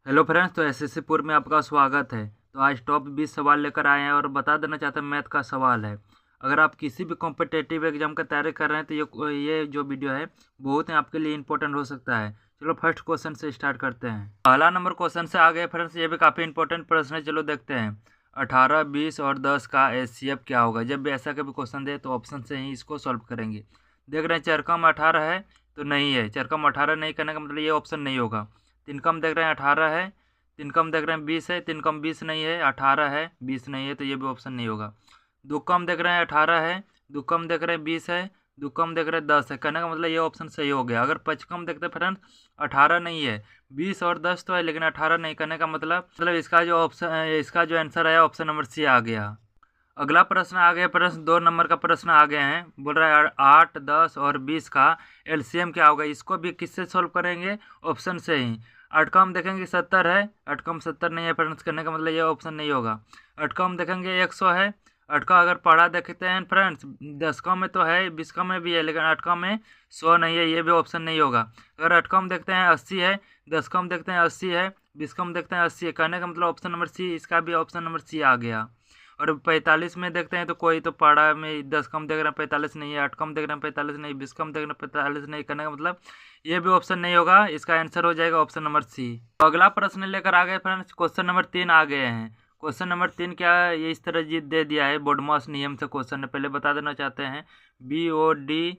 Hello friends, तो SSC पूर्व में आपका स्वागत है। तो आज टॉप 20 सवाल लेकर आए हैं और बता देना चाहते हैं मैथ का सवाल है। अगर आप किसी भी कॉम्पिटिटिव एग्जाम का तैयारी कर रहे हैं तो ये जो वीडियो है बहुत ही आपके लिए इंपॉर्टेंट हो सकता है। चलो फर्स्ट क्वेश्चन से स्टार्ट करते हैं। पहला नंबर क्वेश्चन से आ गए फ्रेंड्स, ये भी काफ़ी इंपॉर्टेंट प्रश्न है। चलो देखते हैं 18, 20 और 10 का एचसीएफ क्या होगा। जब भी ऐसा कभी क्वेश्चन दे तो ऑप्शन से ही इसको सॉल्व करेंगे। देख रहे हैं चरकम 18 है तो नहीं है, चरकम 18 नहीं करने का मतलब ये ऑप्शन नहीं होगा। तीन कम देख रहे हैं 18 है, तीन कम देख रहे हैं 20 है, तीन कम 20 नहीं है, 18 है 20 नहीं है, तो ये भी ऑप्शन नहीं होगा। दो कम देख रहे हैं 18 है, दो कम देख रहे हैं 20 है, दो कम देख रहे हैं 10 है, कहने का मतलब ये ऑप्शन सही हो गया। अगर पच कम देखते हैं फ्रेंड्स 18 नहीं है, 20 और 10 तो है लेकिन 18 नहीं, करने का मतलब इसका जो ऑप्शन इसका जो आंसर आया ऑप्शन नंबर सी आ गया। अगला प्रश्न आ गया, प्रश्न 2 नंबर का प्रश्न आ गए हैं। बोल रहा है 8, 10 और 20 का एलसीएम क्या होगा। इसको भी किससे सॉल्व करेंगे, ऑप्शन से ही। 8 का हम देखेंगे 70 है, 8 का हम 70 नहीं है फ्रेंड्स, करने का मतलब ये ऑप्शन नहीं होगा। 8 का हम देखेंगे 100 है, 8 का अगर पढ़ा देखते हैं फ्रेंड्स 10 का में तो है, 20 का में भी है, लेकिन 8 का में 100 नहीं है, ये भी ऑप्शन नहीं होगा। अगर 8 का हम देखते हैं 80 है, 10 का हम देखते हैं 80 है, 20 का हम देखते हैं 80 है, कहने का मतलब ऑप्शन नंबर सी, इसका भी ऑप्शन नंबर सी आ गया। और 45 में देखते हैं तो कोई तो पढ़ा में 10 कम देख रहे हैं 45 नहीं है, 8 कम देख रहे हैं 45 नहीं, 20 कम देख रहे हैं 45 नहीं, करने का मतलब ये भी ऑप्शन नहीं होगा। इसका आंसर हो जाएगा ऑप्शन नंबर सी। तो अगला प्रश्न लेकर आ गए फ्रेंड्स, क्वेश्चन नंबर 3 आ गए हैं। क्वेश्चन नंबर 3 क्या है, ये इस तरह जीत दे दिया है, बोडमॉस नियम से क्वेश्चन है। पहले बता देना चाहते हैं BODMAS,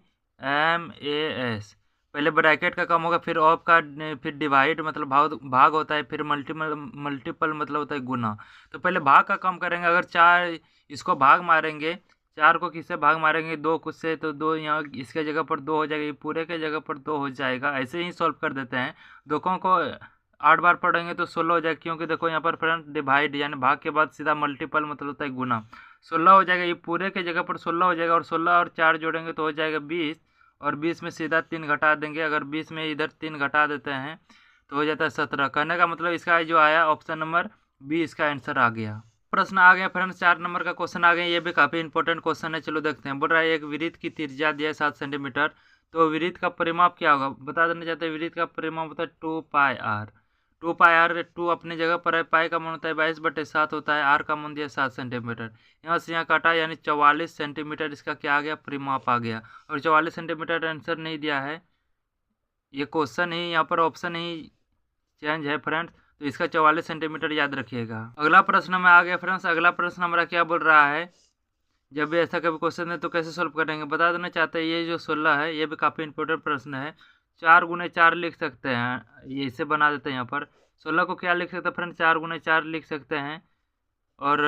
पहले ब्रैकेट का कम होगा, फिर ऑफ का, फिर डिवाइड मतलब भाग होता है, फिर मल्टीपल मतलब होता है गुना। तो पहले भाग का कम करेंगे। अगर 4 इसको भाग मारेंगे, 4 को किससे भाग मारेंगे, 2 कुछ से, तो 2 यहाँ इसके जगह पर 2 हो जाएगा, ये पूरे के जगह पर 2 हो जाएगा। ऐसे ही सॉल्व कर देते हैं। दोनों को 8 बार पढ़ेंगे तो 16 हो जाएगा, क्योंकि देखो यहाँ पर फ्रेंड डिवाइड यानी भाग के बाद सीधा मल्टीपल मतलब होता है गुना। 16 हो जाएगा, ये पूरे के जगह पर 16 हो जाएगा, और 16 और 4 जोड़ेंगे तो हो जाएगा 20, और 20 में सीधा 3 घटा देंगे। अगर 20 में इधर 3 घटा देते हैं तो हो जाता है 17। कहने का मतलब इसका जो आया ऑप्शन नंबर बी, इसका आंसर आ गया। प्रश्न आ गया फ्रेंड्स, 4 नंबर का क्वेश्चन आ गया, ये भी काफ़ी इंपॉर्टेंट क्वेश्चन है। चलो देखते हैं। बोल रहा है एक वृत्त की त्रिज्या दिया है 7 सेंटीमीटर, तो वृत्त का परिमाप क्या होगा। बता देना चाहते हैं वृत्त का परिमाप होता है 2πr। 2πr, 2 अपनी जगह पर है, पाई का मान होता है 22/7 होता है, आर का मान दिया 7 सेंटीमीटर। यहाँ से यहाँ काटा यानी 44 सेंटीमीटर इसका क्या आ गया, परिमाप आ गया। और 44 सेंटीमीटर आंसर नहीं दिया है, ये क्वेश्चन ही यहाँ पर ऑप्शन ही चेंज है फ्रेंड्स, तो इसका 44 सेंटीमीटर याद रखिएगा। अगला प्रश्न में आ गया फ्रेंड्स, अगला प्रश्न हमारा क्या बोल रहा है, जब भी ऐसा कभी क्वेश्चन है तो कैसे सॉल्व करेंगे। बता देना चाहते हैं ये जो 16 है ये भी काफ़ी इंपॉर्टेंट प्रश्न है। 4 × 4 लिख सकते हैं, ये इसे बना देते हैं। यहाँ पर 16 को क्या लिख सकते हैं फ्रेंड, 4 × 4 लिख सकते हैं। और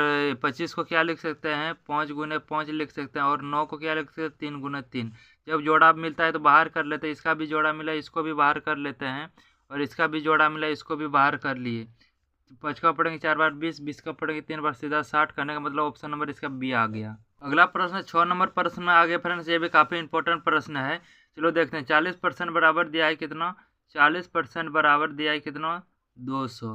25 को क्या लिख सकते हैं, 5 × 5 लिख सकते हैं। और 9 को क्या लिख सकते हैं, 3 × 3। जब जोड़ा मिलता है तो बाहर कर लेते हैं, इसका भी जोड़ा मिला इसको भी बाहर कर लेते हैं, और इसका भी जोड़ा मिला इसको भी बाहर कर लिए। 5 का पढ़ेंगे 4 बार 20, 20 का पढ़ेंगे 3 बार सीधा 60, करने का मतलब ऑप्शन नंबर इसका बी आ गया। अगला प्रश्न 6 नंबर प्रश्न में आ गया फ्रेंड्स, ये भी काफ़ी इंपॉर्टेंट प्रश्न है। चलो देखते हैं। 40% बराबर दिया है कितना, 40% बराबर दिया है कितना, 200।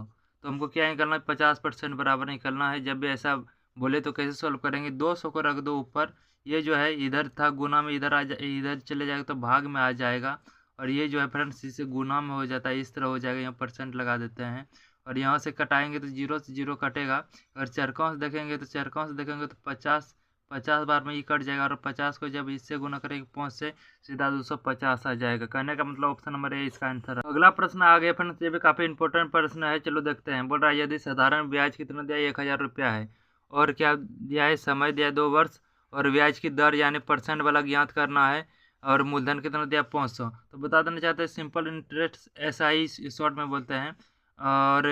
तो हमको क्या निकलना है, 50% बराबर निकलना है। जब भी ऐसा बोले तो कैसे सॉल्व करेंगे, 200 को रख दो ऊपर, ये जो है इधर था गुना में, इधर इधर चले जाएगा तो भाग में आ जाएगा। और ये जो है फ्रेंड्स इसे गुना में हो जाता है, इस तरह हो जाएगा। यहाँ परसेंट लगा देते हैं, और यहाँ से कटाएंगे तो 0 से 0 कटेगा। अगर चरकों से देखेंगे तो 50 50 बार में ही कट जाएगा, और 50 को जब इससे गुना करेंगे 5 से, सीधा 250 आ जाएगा। कहने का मतलब ऑप्शन नंबर ए इसका आंसर है। अगला प्रश्न आ गया फ्रेंड्स, ये भी काफ़ी इंपॉर्टेंट प्रश्न है। चलो देखते हैं। बोल रहा है यदि साधारण ब्याज कितना दिया है, 1000 रुपया है, और क्या दिया है, समय दिया है 2 वर्ष, और ब्याज की दर यानी परसेंट वाला ज्ञात करना है, और मूलधन कितना दिया 500। तो बता देना चाहते हैं सिंपल इंटरेस्ट, SI शॉर्ट में बोलते हैं। और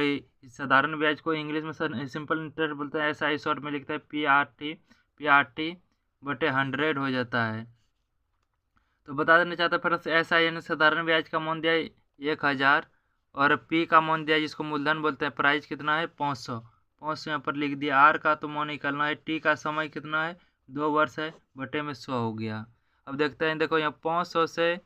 साधारण ब्याज को इंग्लिश में सिंपल इंटरेस्ट बोलते हैं, SI शॉर्ट में लिखता है PRT/100 हो जाता है। तो बता देना चाहता है फ्रेंड्स SI यानी साधारण ब्याज का मान दिया है 1000, और P का मान दिया है जिसको मूलधन बोलते हैं, प्राइस कितना है 500। 500 यहाँ पर लिख दिया। R का तो मान निकालना है, T का समय कितना है 2 वर्ष है, बटे में 100 हो गया। अब देखते हैं, देखो यहाँ 500 से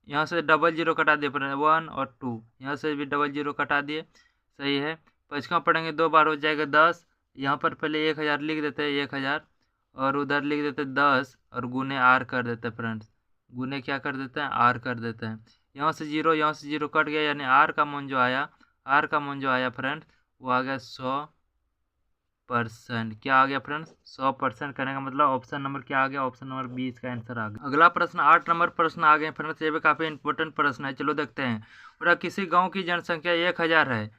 यहाँ से डबल जीरो कटा दिए, 1 और 2, यहाँ से भी डबल जीरो कटा दिए, सही है। 5 पढ़ेंगे 2 बार हो जाएगा 10। यहाँ पर पहले 1000 लिख देते हैं, 1000, और उधर लिख देते 10, और गुने R कर देते हैं फ्रेंड्स, गुने क्या कर देते हैं, R कर देते हैं। यहाँ से 0 कट गया, यानी R का मान जो आया, आर का मान जो आया फ्रेंड्स वो आ गया 100%। क्या आ गया फ्रेंड्स 100% करने का मतलब ऑप्शन नंबर क्या आ गया, ऑप्शन नंबर 20 का आंसर आ गया। अगला प्रश्न 8 नंबर प्रश्न आ गए फ्रेंड्स, ये भी काफ़ी इंपॉर्टेंट प्रश्न है, चलो देखते हैं। पूरा किसी गांव की जनसंख्या 1000 है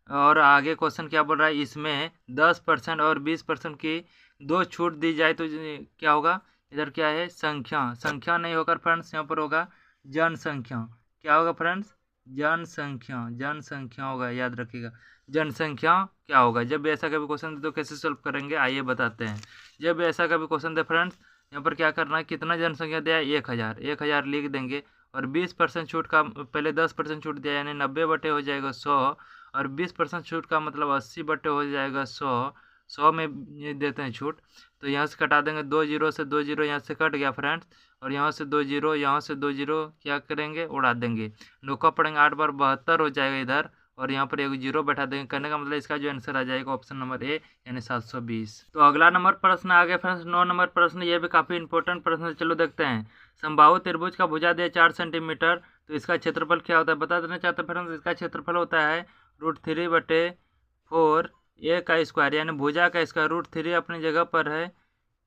और आगे क्वेश्चन क्या बोल रहा है, इसमें 10% और 20% की दो छूट दी जाए तो क्या होगा। इधर क्या है संख्या, संख्या नहीं होकर फ्रेंड्स यहाँ पर होगा जनसंख्या। क्या होगा फ्रेंड्स जनसंख्या, जनसंख्या होगा, याद रखिएगा जनसंख्या क्या होगा। जब भी ऐसा कभी क्वेश्चन दे तो कैसे सॉल्व करेंगे आइए बताते हैं। जब भी ऐसा कभी क्वेश्चन दे फ्रेंड्स यहाँ पर क्या करना है, कितना जनसंख्या दिया है 1000, 1000 लिख देंगे और 20% छूट का पहले 10% छूट दिया यानी 90 बटे हो जाएगा 100 और 20% छूट का मतलब 80 बटे हो जाएगा 100। 100 में ये देते हैं छूट तो यहाँ से कटा देंगे, 2 जीरो से 2 जीरो यहाँ से कट गया फ्रेंड्स और यहाँ से 2 जीरो, यहाँ से 2 जीरो क्या करेंगे उड़ा देंगे, नौका पड़ेंगे 8 बार 72 हो जाएगा इधर और यहाँ पर एक जीरो बैठा देंगे। करने का मतलब इसका जो आंसर आ जाएगा ऑप्शन नंबर ए यानी 720। तो अगला नंबर प्रश्न आ गया फ्रेंड्स 9 नंबर प्रश्न, ये भी काफ़ी इंपॉर्टेंट प्रश्न है, चलो देखते हैं। समबाहु त्रिभुज का भुजा दिया 4 सेंटीमीटर तो इसका क्षेत्रफल क्या होता है बता देना चाहते हैं फ्रेंड्स। इसका क्षेत्रफल होता है √3/4 ए का स्क्वायर यानी भुजा का स्क्वायर। √3 अपनी जगह पर है,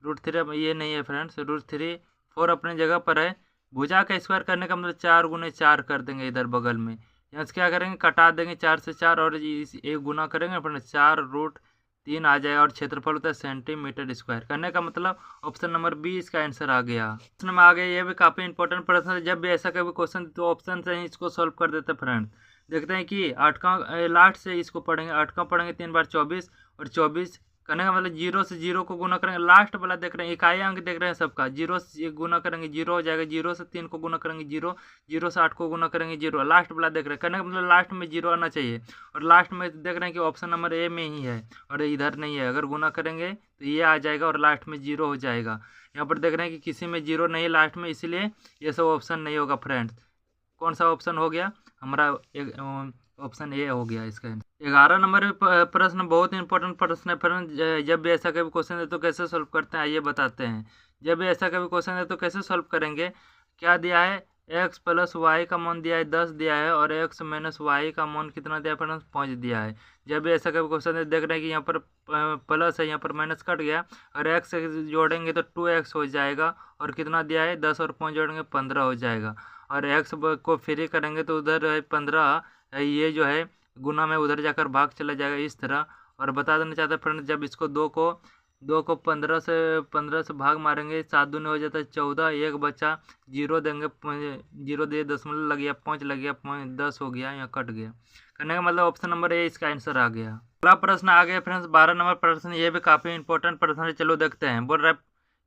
√3 ये नहीं है फ्रेंड्स, √3 4 अपनी जगह पर है। भुजा का स्क्वायर करने का मतलब 4 गुने 4 कर देंगे इधर बगल में, यहाँ से क्या करेंगे कटा देंगे 4 से 4 और इस एक गुना करेंगे अपने 4√3 आ जाएगा और क्षेत्रफल होता है सेंटीमीटर स्क्वायर। करने का मतलब ऑप्शन नंबर 20 का आंसर आ गया। प्रश्न में आ गया, ये भी काफ़ी इंपॉर्टेंट प्रश्न है, जब भी ऐसा कभी क्वेश्चन तो ऑप्शन से ही इसको सॉल्व कर देते फ्रेंड्स। देखते हैं कि 8 का लास्ट से इसको पढ़ेंगे, 8 का पढ़ेंगे 3 बार 24 और 24 करने का मतलब 0 से 0 को गुना करेंगे, लास्ट वाला देख रहे हैं इकाई अंक देख रहे हैं सबका, 0 से गुना करेंगे 0 हो जाएगा, 0 से 3 को गुना करेंगे 0, 0 से 8 को गुना करेंगे 0, लास्ट वाला देख रहे हैं। करने का मतलब लास्ट में 0 आना चाहिए और लास्ट में देख रहे हैं कि ऑप्शन नंबर ए में ही है और इधर नहीं है, अगर गुना करेंगे तो ये आ जाएगा और लास्ट में 0 हो जाएगा। यहाँ पर देख रहे हैं कि किसी में 0 नहीं लास्ट में, इसलिए ये सब ऑप्शन नहीं होगा फ्रेंड्स। कौन सा ऑप्शन हो गया हमारा, ऑप्शन ए हो गया इसका। 11 नंबर प्रश्न बहुत इंपॉर्टेंट प्रश्न है फ्रेंड्स, जब भी ऐसा कभी क्वेश्चन है तो कैसे सॉल्व करते हैं आइए बताते हैं। जब भी ऐसा कभी क्वेश्चन है तो कैसे सॉल्व करेंगे, क्या दिया है x + y का मान दिया है 10 दिया है और x - y का मान कितना दिया है फ्रेंड्स 5 दिया है। जब भी ऐसा कभी क्वेश्चन है देख रहे हैं कि यहाँ पर प्लस है यहाँ पर माइनस कट गया और x जोड़ेंगे तो 2x हो जाएगा और कितना दिया है 10 और 5 जोड़ेंगे 15 हो जाएगा और x को फ्री करेंगे तो उधर है 15, ये जो है गुना में उधर जाकर भाग चला जाएगा इस तरह। और बता देना चाहते हैं फ्रेंड्स, जब इसको 2 को 15 से भाग मारेंगे 7 दूनी हो जाता है 14, एक बचा 0 देंगे, 0 दिए दशमलव लग गया 5 लग गया 10 हो गया, यहाँ कट गया। करने का मतलब ऑप्शन नंबर ए इसका आंसर आ गया। अगला प्रश्न आ गया फ्रेंड्स 12 नंबर प्रश्न, ये भी काफ़ी इंपॉर्टेंट प्रश्न है, चलो देखते हैं। बोल रहा है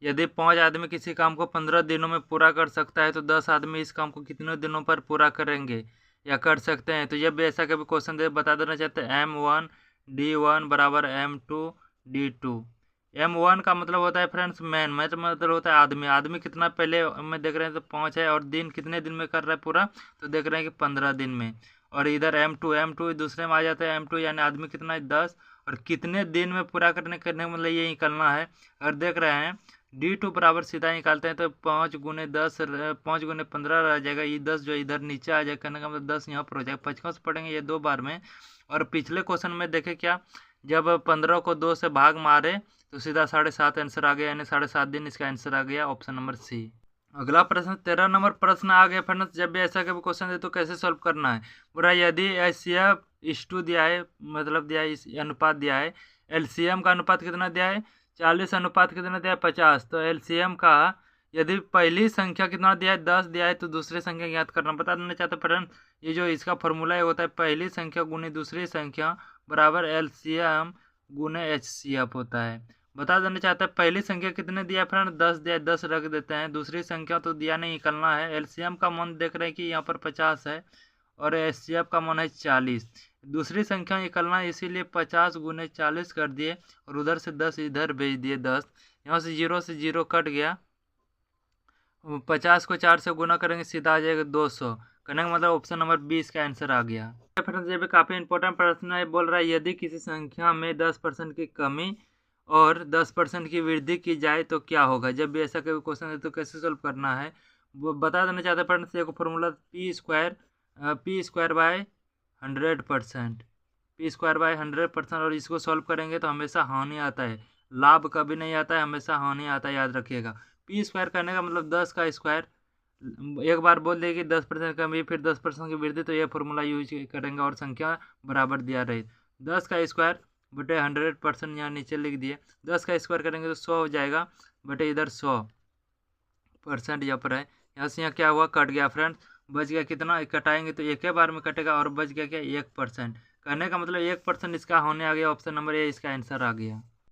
यदि 5 आदमी किसी काम को 15 दिनों में पूरा कर सकता है तो 10 आदमी इस काम को कितने दिनों पर पूरा करेंगे या कर सकते हैं। तो जब भी ऐसा कभी क्वेश्चन दे बता देना चाहते हैं M1 D1 = M2 D2। M1 का मतलब होता है फ्रेंड्स मैन, मतलब होता है आदमी, आदमी कितना पहले में देख रहे हैं तो 5 है और दिन कितने दिन में कर रहा है पूरा तो देख रहे हैं कि 15 दिन में। और इधर M2 दूसरे में आ जाता है M2 यानी आदमी कितना है 10 और कितने दिन में पूरा करने का मतलब ये निकलना है। अगर देख रहे हैं D2 बराबर सीधा निकालते हैं तो 5 गुने 10 5 गुने 15 रह जाएगा, ये 10 जो इधर नीचे आ जाएगा, करने का मतलब 10 यहाँ पर हो जाएगा। 55 पढ़ेंगे ये 2 बार में। और पिछले क्वेश्चन में देखें क्या, जब 15 को 2 से भाग मारे तो सीधा 7.5 आंसर आ गया यानी 7.5 दिन इसका आंसर आ गया ऑप्शन नंबर सी। अगला प्रश्न 13 नंबर प्रश्न आ गया फ्रेंड्स, जब भी ऐसा कभी क्वेश्चन दे तो कैसे सॉल्व करना है। पूरा यदि HCF दिया है, मतलब दिया है इस अनुपात दिया है, LCM का अनुपात कितना दिया है 40 अनुपात कितना दिया है 50। तो LCM का यदि पहली संख्या कितना दिया है 10 दिया है तो दूसरी संख्या ज्ञात करना। बता देना चाहते फ्रेंड, ये जो इसका फॉर्मूला होता है पहली संख्या गुने दूसरी संख्या बराबर LCM गुने HCF होता है। बता देना चाहते हैं पहली संख्या कितने दिया है फ्रेंड 10 दिया है, 10 रख देते हैं, दूसरी संख्या तो दिया नहीं निकलना है। LCM का मान देख रहे हैं कि यहाँ पर 50 है और HCF का मान है 40, दूसरी संख्या निकलना है इसीलिए 50 गुने 40 कर दिए और उधर से 10 इधर भेज दिए 10, यहाँ से 0 कट गया, 50 को 4 से गुना करेंगे सीधा आ जाएगा 200। करने का मतलब ऑप्शन नंबर 20 का आंसर आ गया। फ्रेंड्स ये भी काफ़ी इंपॉर्टेंट प्रश्न है, बोल रहा है यदि किसी संख्या में 10% की कमी और 10% की वृद्धि की जाए तो क्या होगा। जब भी ऐसा कोई क्वेश्चन है तो कैसे सॉल्व करना है वो बता देना चाहते हैं फ्रेंड्स। एक formula P² / 100%। P square by 100%, और इसको सॉल्व करेंगे तो हमेशा हानि आता है, लाभ कभी नहीं आता है, हमेशा हानि आता है, याद रखिएगा। पी स्क्वायर करने का मतलब 10 का स्क्वायर, एक बार बोल दिए कि 10% कमी फिर 10% की वृद्धि, तो ये फॉर्मूला यूज करेंगे और संख्या बराबर दिया रहे। 10 का स्क्वायर बटे 100%, यहाँ नीचे लिख दिए। 10 का स्क्वायर करेंगे तो 100 हो जाएगा, बटे इधर 100% यहाँ पर है। यहाँ से यहाँ क्या हुआ, कट गया फ्रेंड्स। बच गया कितना, कटाएंगे तो एक ही बार में कटेगा, और बच गया क्या 1%। कहने का मतलब 1% इसका होने आ गया, ऑप्शन नंबर ए इसका आंसर आ गया।